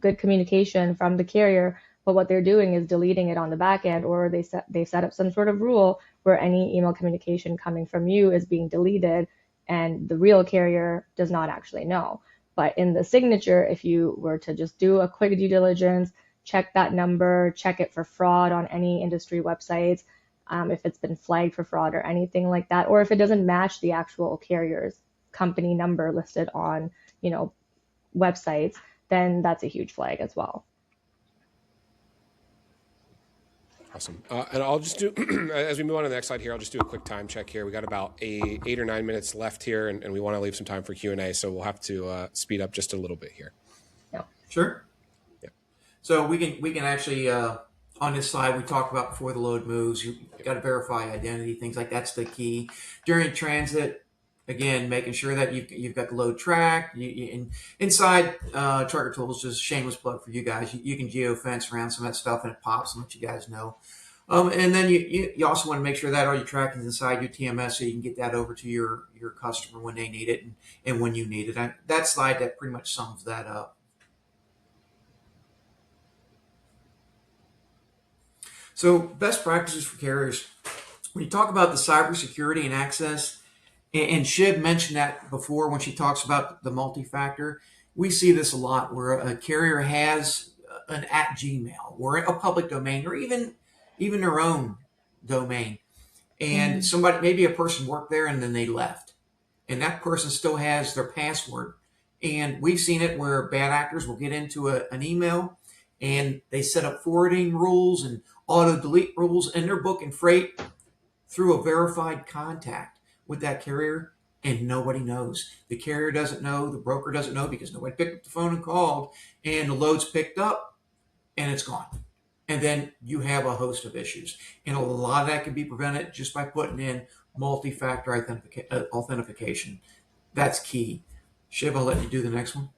good communication from the carrier, but what they're doing is deleting it on the back end, or they've set up some sort of rule where any email communication coming from you is being deleted and the real carrier does not actually know. But in the signature, if you were to just do a quick due diligence, check that number, check it for fraud on any industry websites, if it's been flagged for fraud or anything like that, or if it doesn't match the actual carrier's company number listed on, you know, websites, then that's a huge flag as well. Awesome. And I'll just do, as we move on to the next slide here, I'll just do a quick time check here. We got about 8 or 9 minutes left here, and we want to leave some time for Q&A, so we'll have to speed up just a little bit here. Yeah. Sure. Yeah. So we can actually on this slide we talked about before the load moves. You got to verify identity, things like that's the key during transit. Again, making sure that you've got the load tracked. Inside Trucker Tools, just shameless plug for you guys. You can geofence around some of that stuff, and it pops and let you guys know. And then you also want to make sure that all your tracking is inside your TMS, so you can get that over to your customer when they need it and when you need it. That slide that pretty much sums that up. So best practices for carriers. When you talk about the cybersecurity and access, and Shiv mentioned that before when she talks about the multi-factor, we see this a lot where a carrier has an @Gmail or a public domain or even their own domain. And somebody, maybe a person worked there and then they left. And that person still has their password. And we've seen it where bad actors will get into an email and they set up forwarding rules and auto delete rules, and they're booking freight through a verified contact with that carrier, and nobody knows. The carrier doesn't know, the broker doesn't know because nobody picked up the phone and called, and the load's picked up and it's gone. And then you have a host of issues. And a lot of that can be prevented just by putting in multi-factor authentication. That's key. Shiv, I'll let you do the next one.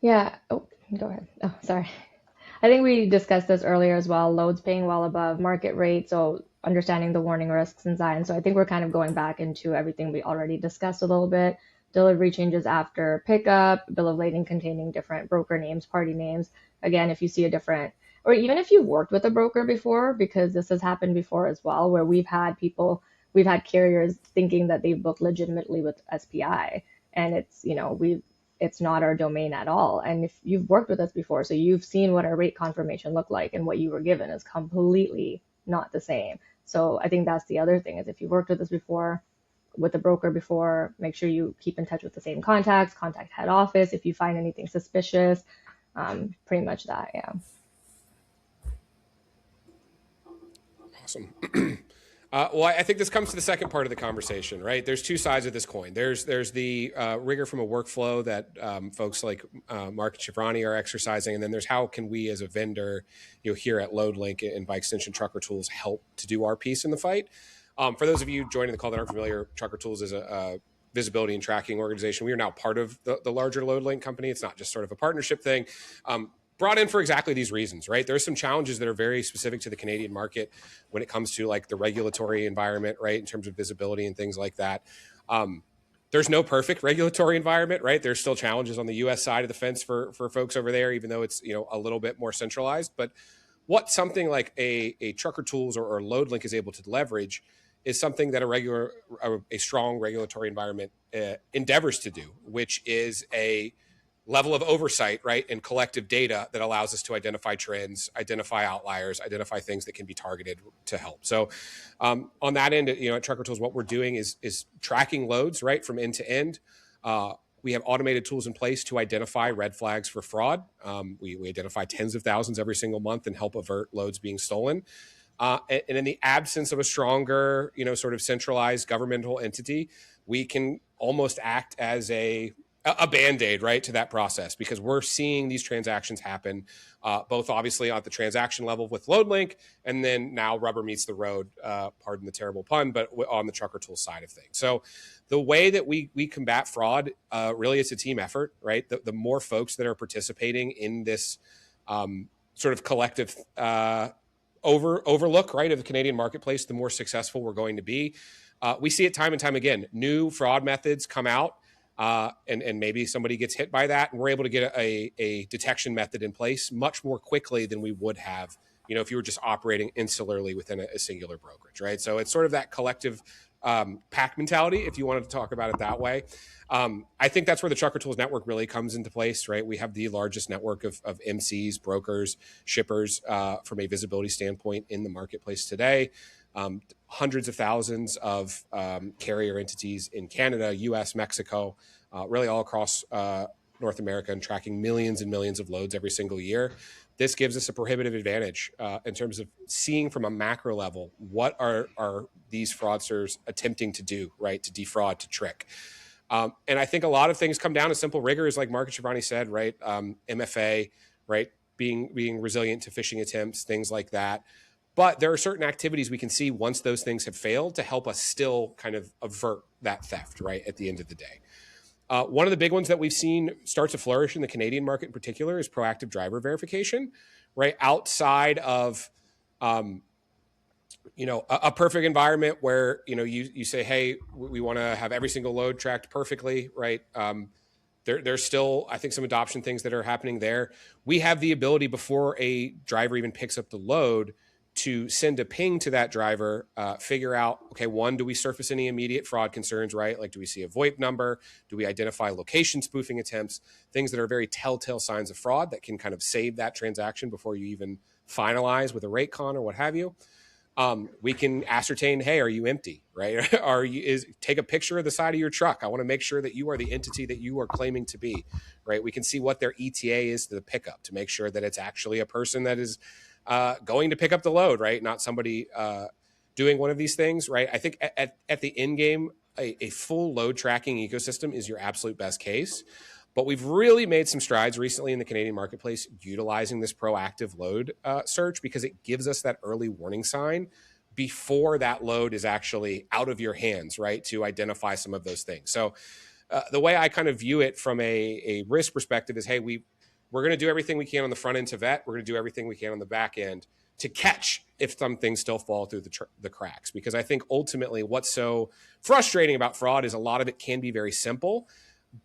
Yeah. Oh, go ahead. Oh, sorry. I think we discussed this earlier as well. Loads paying well above market rate, so understanding the warning risks and signs. So I think we're kind of going back into everything we already discussed a little bit. Delivery changes after pickup, bill of lading containing different broker names, party names. Again, if you see a different, or even if you worked with a broker before, because this has happened before as well, where we've had carriers thinking that they've booked legitimately with SPI, and it's not our domain at all. And if you've worked with us before, so you've seen what our rate confirmation looked like, and what you were given is completely not the same. So I think that's the other thing, is if you've worked with us before, with a broker before, make sure you keep in touch with the same contacts, contact head office if you find anything suspicious. Pretty much that, yeah. Awesome. Well, I think this comes to the second part of the conversation, right? There's two sides of this coin. There's the rigor from a workflow that folks like Mark and Shivrani are exercising, and then there's how can we as a vendor, here at Loadlink and by extension Trucker Tools, help to do our piece in the fight. For those of you joining the call that aren't familiar, Trucker Tools is a visibility and tracking organization. We are now part of the larger Loadlink company. It's not just sort of a partnership thing. Brought in for exactly these reasons, right? There's some challenges that are very specific to the Canadian market when it comes to like the regulatory environment, right? In terms of visibility and things like that. There's no perfect regulatory environment, right? There's still challenges on the US side of the fence for folks over there, even though it's, a little bit more centralized. But what something like a Trucker Tools or Loadlink is able to leverage is something that a strong regulatory environment endeavors to do, which is a level of oversight, right, and collective data that allows us to identify trends, identify outliers, identify things that can be targeted to help. So on that end, at Trucker Tools, what we're doing is tracking loads, right, from end to end. We have automated tools in place to identify red flags for fraud. We identify tens of thousands every single month and help avert loads being stolen. And in the absence of a stronger, sort of centralized governmental entity, we can almost act as a a Band-Aid, right, to that process, because we're seeing these transactions happen, both obviously at the transaction level with Loadlink, and then now rubber meets the road, pardon the terrible pun, but on the trucker tool side of things. So the way that we combat fraud, really it's a team effort, right? The more folks that are participating in this sort of collective overlook, right, of the Canadian marketplace, the more successful we're going to be. We see it time and time again. New fraud methods come out, and maybe somebody gets hit by that, and we're able to get a detection method in place much more quickly than we would have, if you were just operating insularly within a singular brokerage, right? So it's sort of that collective pack mentality, if you wanted to talk about it that way. I think that's where the Trucker Tools Network really comes into place, right? We have the largest network of MCs, brokers, shippers from a visibility standpoint in the marketplace today. Hundreds of thousands of carrier entities in Canada, US, Mexico, really all across North America, and tracking millions and millions of loads every single year. This gives us a prohibitive advantage in terms of seeing from a macro level, what are these fraudsters attempting to do, right? To defraud, to trick. And I think a lot of things come down to simple rigors, like Mark and Shivani said, right? MFA, right? Being resilient to phishing attempts, things like that. But there are certain activities we can see once those things have failed to help us still kind of avert that theft, right, at the end of the day. One of the big ones that we've seen start to flourish in the Canadian market in particular is proactive driver verification, right? Outside of, a perfect environment where, you say, hey, we want to have every single load tracked perfectly, right? There's still, I think, some adoption things that are happening there. We have the ability before a driver even picks up the load to send a ping to that driver, figure out, okay, one, do we surface any immediate fraud concerns, right? Like, do we see a VoIP number? Do we identify location spoofing attempts? Things that are very telltale signs of fraud that can kind of save that transaction before you even finalize with a rate con or what have you. We can ascertain, hey, are you empty, right? Take a picture of the side of your truck. I want to make sure that you are the entity that you are claiming to be, right? We can see what their ETA is to the pickup to make sure that it's actually a person that is going to pick up the load, right? Not somebody doing one of these things, right? I think at the end game, a full load tracking ecosystem is your absolute best case. But we've really made some strides recently in the Canadian marketplace utilizing this proactive load search, because it gives us that early warning sign before that load is actually out of your hands, right? To identify some of those things. So the way I kind of view it from a risk perspective is, hey, we're going to do everything we can on the front end to vet. We're going to do everything we can on the back end to catch if some things still fall through the cracks. Because I think ultimately what's so frustrating about fraud is a lot of it can be very simple,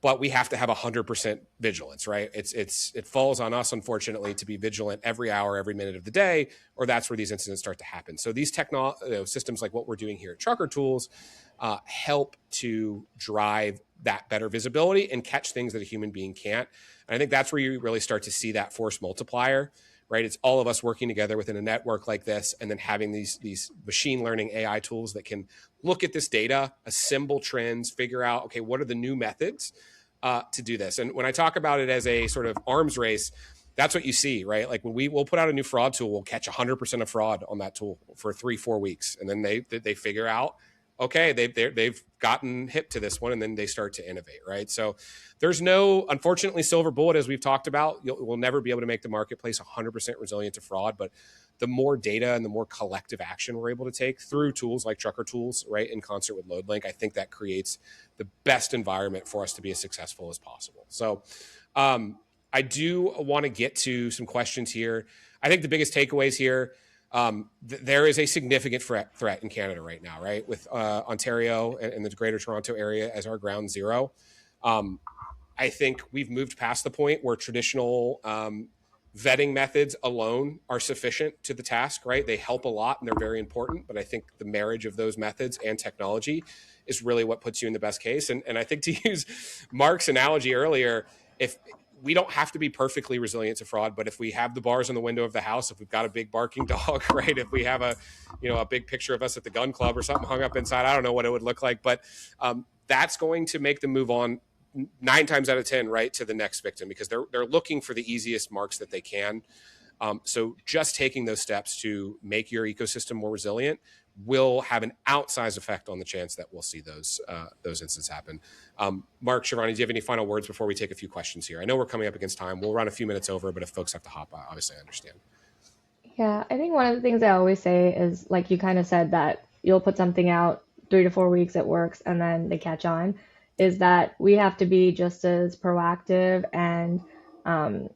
but we have to have 100% vigilance, right? It falls on us, unfortunately, to be vigilant every hour, every minute of the day, or that's where these incidents start to happen. So these systems like what we're doing here at Trucker Tools help to drive that better visibility and catch things that a human being can't. And I think that's where you really start to see that force multiplier, right? It's all of us working together within a network like this, and then having these machine learning AI tools that can look at this data, assemble trends, figure out, okay, what are the new methods to do this? And when I talk about it as a sort of arms race, that's what you see, right? Like when we'll put out a new fraud tool, we'll catch 100% of fraud on that tool for 3-4 weeks. And then they figure out, okay, they've gotten hip to this one, and then they start to innovate, right? So there's no, unfortunately, silver bullet, as we've talked about. We'll never be able to make the marketplace 100% resilient to fraud, but the more data and the more collective action we're able to take through tools like Trucker Tools, right, in concert with Loadlink, I think that creates the best environment for us to be as successful as possible. So I do want to get to some questions here. I think the biggest takeaways here, there is a significant threat in Canada right now, right? With Ontario and the Greater Toronto area as our ground zero. I think we've moved past the point where traditional vetting methods alone are sufficient to the task, right? They help a lot and they're very important, but I think the marriage of those methods and technology is really what puts you in the best case. And I think, to use Mark's analogy earlier, if we don't have to be perfectly resilient to fraud, but if we have the bars on the window of the house, if we've got a big barking dog, right? If we have a big picture of us at the gun club or something hung up inside, I don't know what it would look like, but that's going to make them move on 9 times out of 10, right, to the next victim, because they're looking for the easiest marks that they can. So just taking those steps to make your ecosystem more resilient will have an outsized effect on the chance that we'll see those incidents happen. Mark, Shivani, do you have any final words before we take a few questions here? I know we're coming up against time. We'll run a few minutes over, but if folks have to hop, obviously I understand. Yeah, I think one of the things I always say is like you kind of said that you'll put something out 3 to 4 weeks, it works, and then they catch on, is that we have to be just as proactive and um,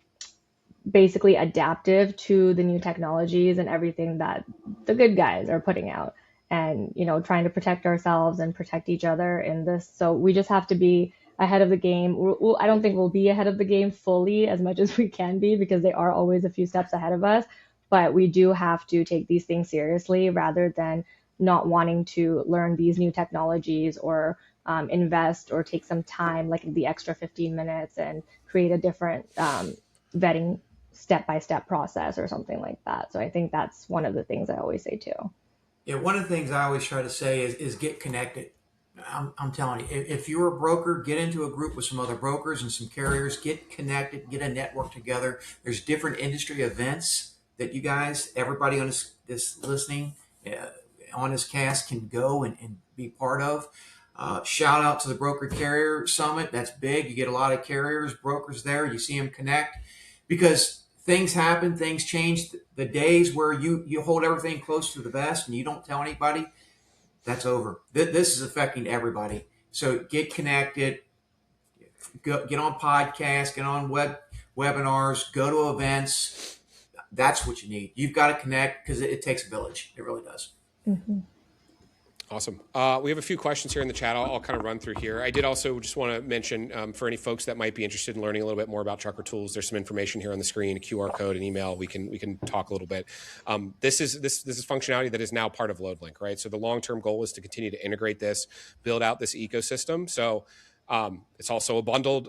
basically adaptive to the new technologies and everything that the good guys are putting out, and trying to protect ourselves and protect each other in this. So we just have to be ahead of the game. I don't think we'll be ahead of the game fully as much as we can be, because they are always a few steps ahead of us, but we do have to take these things seriously rather than not wanting to learn these new technologies or invest or take some time, like the extra 15 minutes, and create a different vetting step-by-step process or something like that. So I think that's one of the things I always say too. Yeah, one of the things I always try to say is get connected. I'm telling you, if you're a broker, get into a group with some other brokers and some carriers, get connected, get a network together. There's different industry events that you guys, everybody on this listening, uh, on this cast can go and be part of. Shout out to the Broker Carrier Summit. That's big. You get a lot of carriers, brokers there. You see them connect because things happen, things change. The days where you hold everything close to the vest and you don't tell anybody, that's over. This is affecting everybody. So get connected, get on podcasts, get on webinars, go to events. That's what you need. You've got to connect because it takes a village. It really does. Mm-hmm. Awesome. We have a few questions here in the chat. I'll kind of run through here. I did also just want to mention for any folks that might be interested in learning a little bit more about trucker tools, there's some information here on the screen, a QR code, an email. We can talk a little bit. This is functionality that is now part of Loadlink, right? So the long-term goal is to continue to integrate this, build out this ecosystem. So it's also a bundled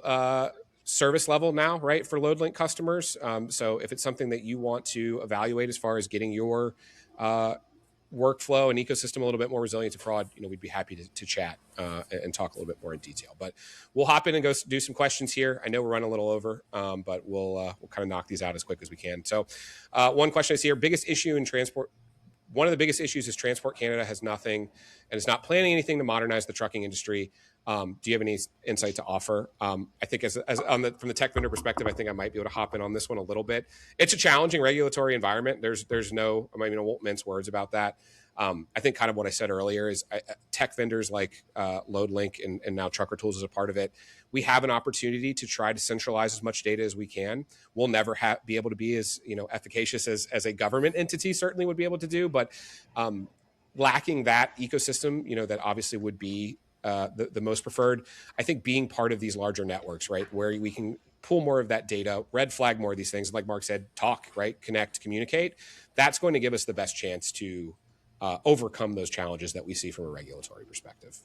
service level now, right, for Loadlink customers. So if it's something that you want to evaluate as far as getting your workflow and ecosystem a little bit more resilient to fraud, we'd be happy to chat and talk a little bit more in detail. But we'll hop in and go do some questions here. I know we're running a little over, but we'll kind of knock these out as quick as we can. So one question I see here, biggest issue in transport. One of the biggest issues is Transport Canada has nothing and is not planning anything to modernize the trucking industry. Do you have any insight to offer? I think from the tech vendor perspective, I think I might be able to hop in on this one a little bit. It's a challenging regulatory environment. I won't mince words about that. I think kind of what I said earlier is tech vendors like Loadlink and now Trucker Tools is a part of it. We have an opportunity to try to centralize as much data as we can. We'll never be able to be as efficacious as a government entity certainly would be able to do, but lacking that ecosystem, that obviously would be the most preferred. I think being part of these larger networks, right, where we can pull more of that data, red flag more of these things, like Mark said, talk, right, connect, communicate. That's going to give us the best chance to overcome those challenges that we see from a regulatory perspective.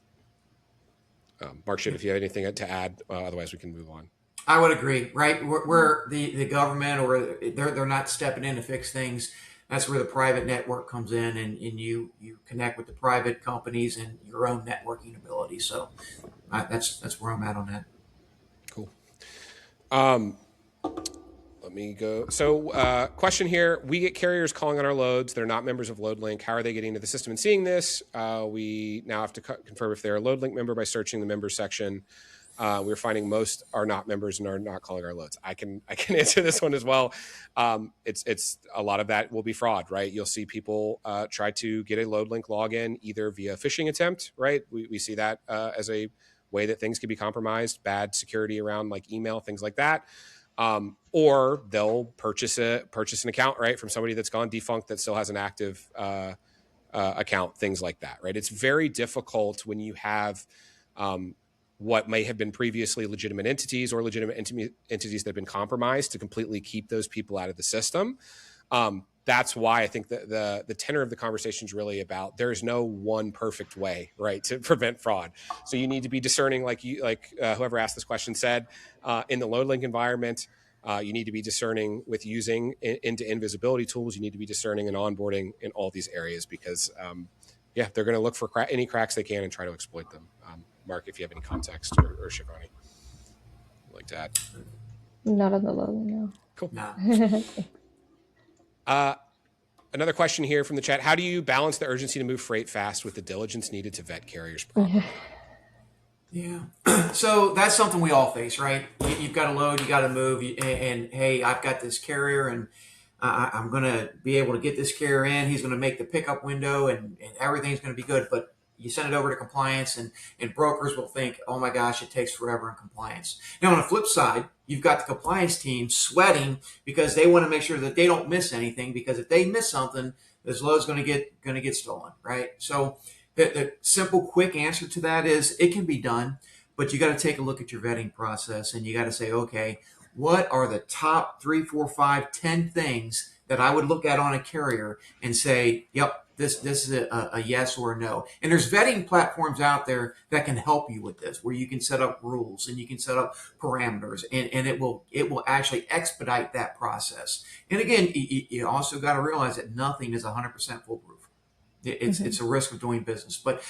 Mark, if you have anything to add, otherwise we can move on. I would agree, right? Where the government or they're not stepping in to fix things, that's where the private network comes in, and you connect with the private companies and your own networking ability. So that's where I'm at on that. Cool. Let me go. So question here, we get carriers calling on our loads. They're not members of Loadlink. How are they getting into the system and seeing this? We now have to confirm if they're a Loadlink member by searching the members section. We're finding most are not members and are not calling our loads. I can answer this one as well. It's a lot of that will be fraud, right? You'll see people try to get a Loadlink login either via phishing attempt, right? We see that as a way that things can be compromised, bad security around like email, things like that. Or they'll purchase an account, right, from somebody that's gone defunct that still has an active account, things like that, right? It's very difficult when you have what may have been previously legitimate entities or legitimate entities that have been compromised to completely keep those people out of the system. That's why I think that the tenor of the conversation is really about there is no one perfect way, right, to prevent fraud. So you need to be discerning, like whoever asked this question said, in the Loadlink environment. You need to be discerning with using end-to-end visibility tools. You need to be discerning and onboarding in all these areas because, they're going to look for any cracks they can and try to exploit them. Mark, if you have any context, or Shivani, would like to add? Not on the low, no. Cool. No. Another question here from the chat. How do you balance the urgency to move freight fast with the diligence needed to vet carriers properly? Yeah. So that's something we all face, right? You've got to load, you got to move, and hey, I've got this carrier, and I'm going to be able to get this carrier in. He's going to make the pickup window, and everything's going to be good. But you send it over to compliance, and brokers will think, oh my gosh, it takes forever in compliance. Now, on the flip side, you've got the compliance team sweating because they want to make sure that they don't miss anything. Because if they miss something, this load's going to get stolen, right? So the simple, quick answer to that is it can be done, but you got to take a look at your vetting process, and you got to say, okay, what are the top 3, 4, 5, 10 things that I would look at on a carrier and say, yep, this is a yes or a no. And there's vetting platforms out there that can help you with this, where you can set up rules and you can set up parameters, and it will actually expedite that process. And again, you also got to realize that nothing is 100% foolproof. It's a risk of doing business. But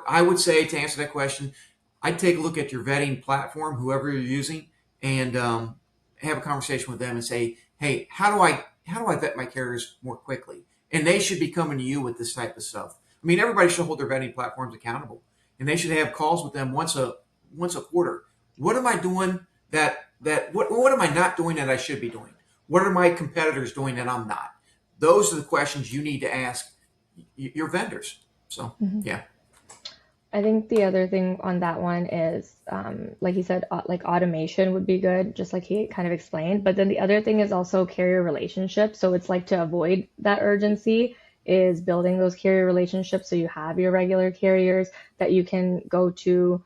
I would say, to answer that question, I'd take a look at your vetting platform, whoever you're using, and have a conversation with them and say, hey, how do I vet my carriers more quickly? And they should be coming to you with this type of stuff. I mean, everybody should hold their vetting platforms accountable, and they should have calls with them once a quarter. What am I doing what am I not doing that I should be doing? What are my competitors doing that I'm not? Those are the questions you need to ask your vendors. So, yeah. I think the other thing on that one is, like he said, like automation would be good, just like he kind of explained. But then the other thing is also carrier relationships. So it's like to avoid that urgency is building those carrier relationships. So you have your regular carriers that you can go to,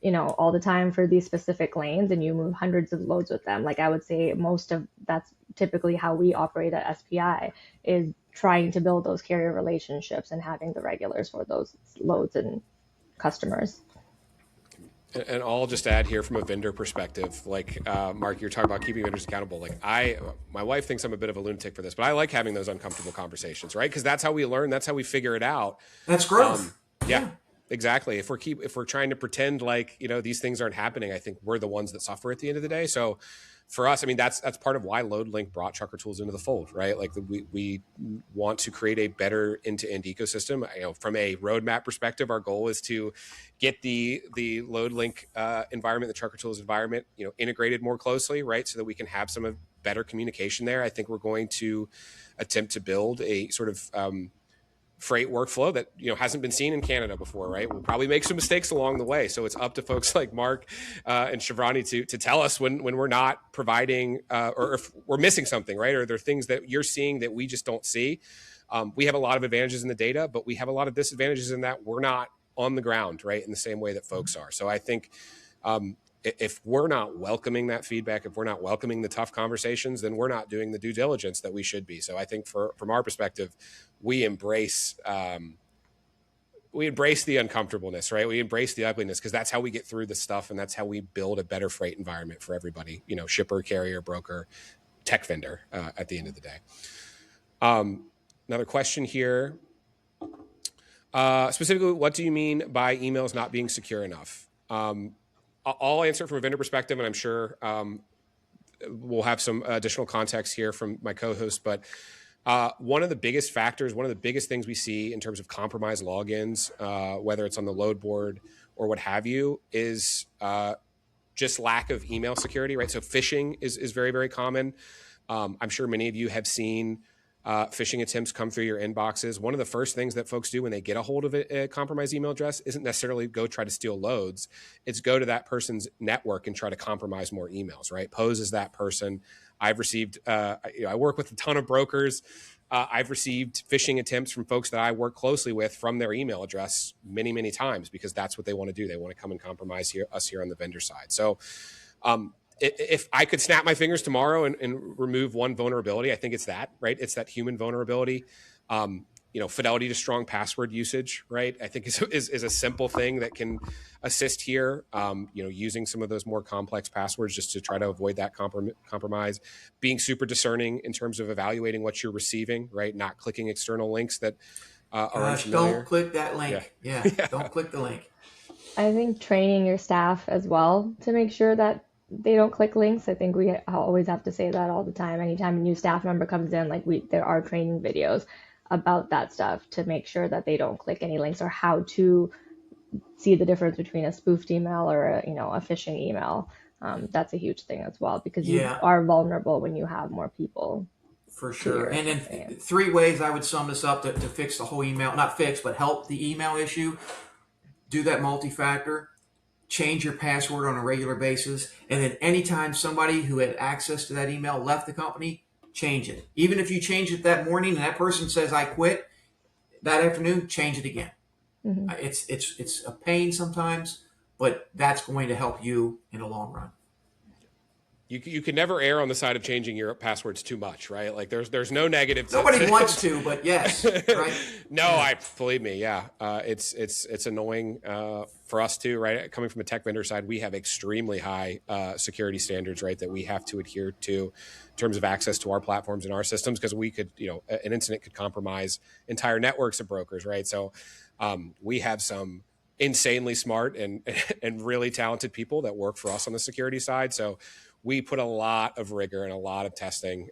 all the time for these specific lanes, and you move hundreds of loads with them. Like I would say that's typically how we operate at SPI, is trying to build those carrier relationships and having the regulars for those loads and customers. And I'll just add here from a vendor perspective, like Mark, you're talking about keeping vendors accountable. Like my wife thinks I'm a bit of a lunatic for this, but I like having those uncomfortable conversations, right? Because that's how we learn. That's how we figure it out. That's growth. Yeah, exactly. If we're trying to pretend like these things aren't happening, I think we're the ones that suffer at the end of the day. So for us, I mean, that's part of why Loadlink brought Trucker Tools into the fold, right? Like we want to create a better end-to-end ecosystem. From a roadmap perspective, our goal is to get the Loadlink environment, the Trucker Tools environment, integrated more closely, right? So that we can have some better communication there. I think we're going to attempt to build a sort of freight workflow that hasn't been seen in Canada before, right? We'll probably make some mistakes along the way, so it's up to folks like Mark and Shivrani to tell us when we're not providing or if we're missing something, right? Or there are things that you're seeing that we just don't see. We have a lot of advantages in the data, but we have a lot of disadvantages in that we're not on the ground, right, in the same way that folks are. So I think if we're not welcoming that feedback, if we're not welcoming the tough conversations, then we're not doing the due diligence that we should be. So I think from our perspective, we embrace the uncomfortableness, right? We embrace the ugliness because that's how we get through the stuff, and that's how we build a better freight environment for everybody, shipper, carrier, broker, tech vendor at the end of the day. Another question here. Specifically, what do you mean by emails not being secure enough? I'll answer it from a vendor perspective, and I'm sure we'll have some additional context here from my co-host. But one of the biggest factors, one of the biggest things we see in terms of compromised logins, whether it's on the load board or what have you, is just lack of email security, right? So phishing is very, very common. I'm sure many of you have seen phishing attempts come through your inboxes. One of the first things that folks do when they get a hold of a compromised email address isn't necessarily go try to steal loads. It's go to that person's network and try to compromise more emails, right? Pose as that person. I've received, I work with a ton of brokers. I've received phishing attempts from folks that I work closely with from their email address many, many times because that's what they want to do. They want to come and compromise us here on the vendor side. So if I could snap my fingers tomorrow and remove one vulnerability, I think it's that, right? It's that human vulnerability. Fidelity to strong password usage, right? I think is a simple thing that can assist here. Using some of those more complex passwords just to try to avoid that compromise. Being super discerning in terms of evaluating what you're receiving, right? Not clicking external links that are unfamiliar. Don't click that link. Yeah. Don't click the link. I think training your staff as well to make sure that they don't click links. I think we always have to say that all the time. Anytime a new staff member comes in, there are training videos. about that stuff to make sure that they don't click any links, or how to see the difference between a spoofed email or a phishing email. That's a huge thing as well, because you Yeah, are vulnerable when you have more people for to sure. your And then company. 3 ways I would sum this up to fix the whole email, not fix, but help the email issue. Do that multi-factor, change your password on a regular basis, and then anytime somebody who had access to that email left the company, change it. Even if you change it that morning and that person says I quit that afternoon, change it again. Hmm. It's a pain sometimes, but that's going to help you in the long run. You can never err on the side of changing your passwords too much, right? Like there's no negative Nobody wants to, but yes, right? No, Yeah. I believe me. Yeah, it's annoying for us too, right? Coming from a tech vendor side, we have extremely high security standards, right? That we have to adhere to in terms of access to our platforms and our systems, because we could, an incident could compromise entire networks of brokers, right? So we have some insanely smart and and really talented people that work for us on the security side. So we put a lot of rigor and a lot of testing.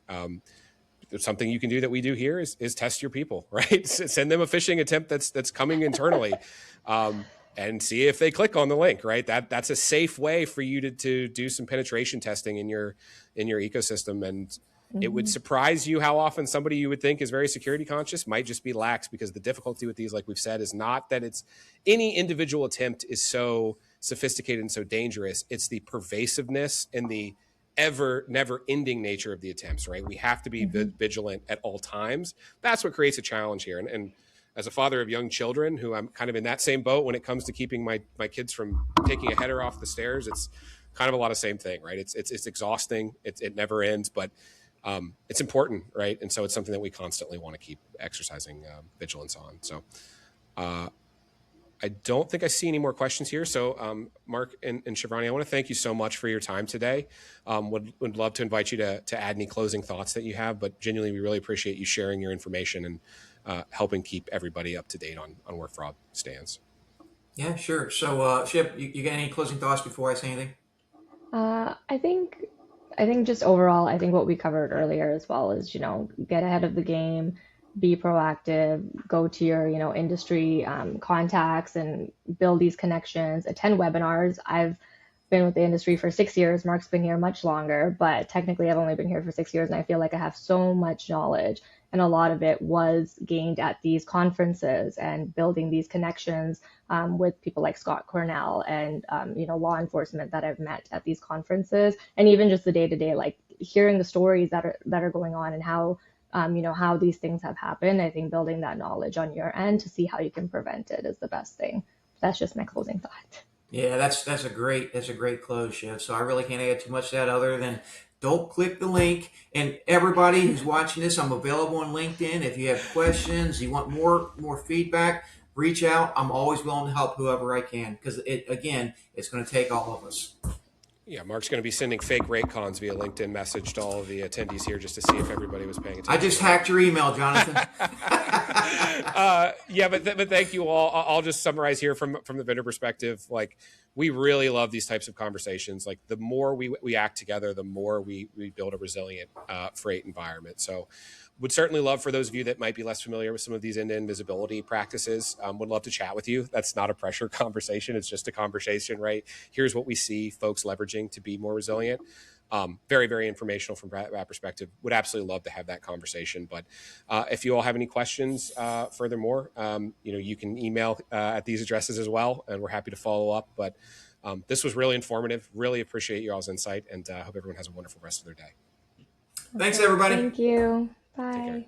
Something you can do that we do here is test your people, right? Send them a phishing attempt that's coming internally, and see if they click on the link, right? That's a safe way for you to do some penetration testing in your ecosystem. And it would Hmm. surprise you how often somebody you would think is very security conscious might just be lax, because the difficulty with these, like we've said, is not that it's any individual attempt is so sophisticated and so dangerous. It's the pervasiveness and the ever never ending nature of the attempts, right? We have to be Hmm. vigilant at all times. That's what creates a challenge here. And as a father of young children, who I'm kind of in that same boat when it comes to keeping my kids from taking a header off the stairs, it's kind of a lot of same thing, right? It's exhausting. It never ends, but it's important, right? And so it's something that we constantly want to keep exercising vigilance on. So I don't think I see any more questions here. So, Mark and Shivrani, I want to thank you so much for your time today. Would love to invite you to add any closing thoughts that you have, but genuinely, we really appreciate you sharing your information and helping keep everybody up to date on where fraud stands. Yeah, sure. So, Ship, you got any closing thoughts before I say anything? I think just overall, I think what we covered earlier as well is, get ahead of the game, be proactive, go to your, industry contacts and build these connections, attend webinars. I've been with the industry for 6 years. Mark's been here much longer, but technically I've only been here for 6 years, and I feel like I have so much knowledge. And a lot of it was gained at these conferences and building these connections with people like Scott Cornell and law enforcement that I've met at these conferences, and even just the day to day, like hearing the stories that are going on, and how how these things have happened. I think building that knowledge on your end to see how you can prevent it is the best thing. That's just my closing thought. Yeah, that's a great close, Shiv. So I really can't add too much to that other than don't click the link. And everybody who's watching this, I'm available on LinkedIn. If you have questions, you want more feedback, reach out. I'm always willing to help whoever I can, because it's going to take all of us. Yeah, Mark's going to be sending fake rate cons via LinkedIn message to all of the attendees here just to see if everybody was paying I attention. just hacked your email, Jonathan. Yeah, but thank you all. I'll just summarize here from the vendor perspective. Like, we really love these types of conversations. Like, the more we act together, the more we build a resilient freight environment. So would certainly love for those of you that might be less familiar with some of these end-to-end visibility practices, would love to chat with you. That's not a pressure conversation. It's just a conversation, right? Here's what we see folks leveraging to be more resilient. Very, very informational from that perspective. Would absolutely love to have that conversation. But if you all have any questions, furthermore, you can email at these addresses as well, and we're happy to follow up. But this was really informative. Really appreciate you all's insight, and hope everyone has a wonderful rest of their day. Thanks, Okay. everybody. Thank you. Take care. Bye.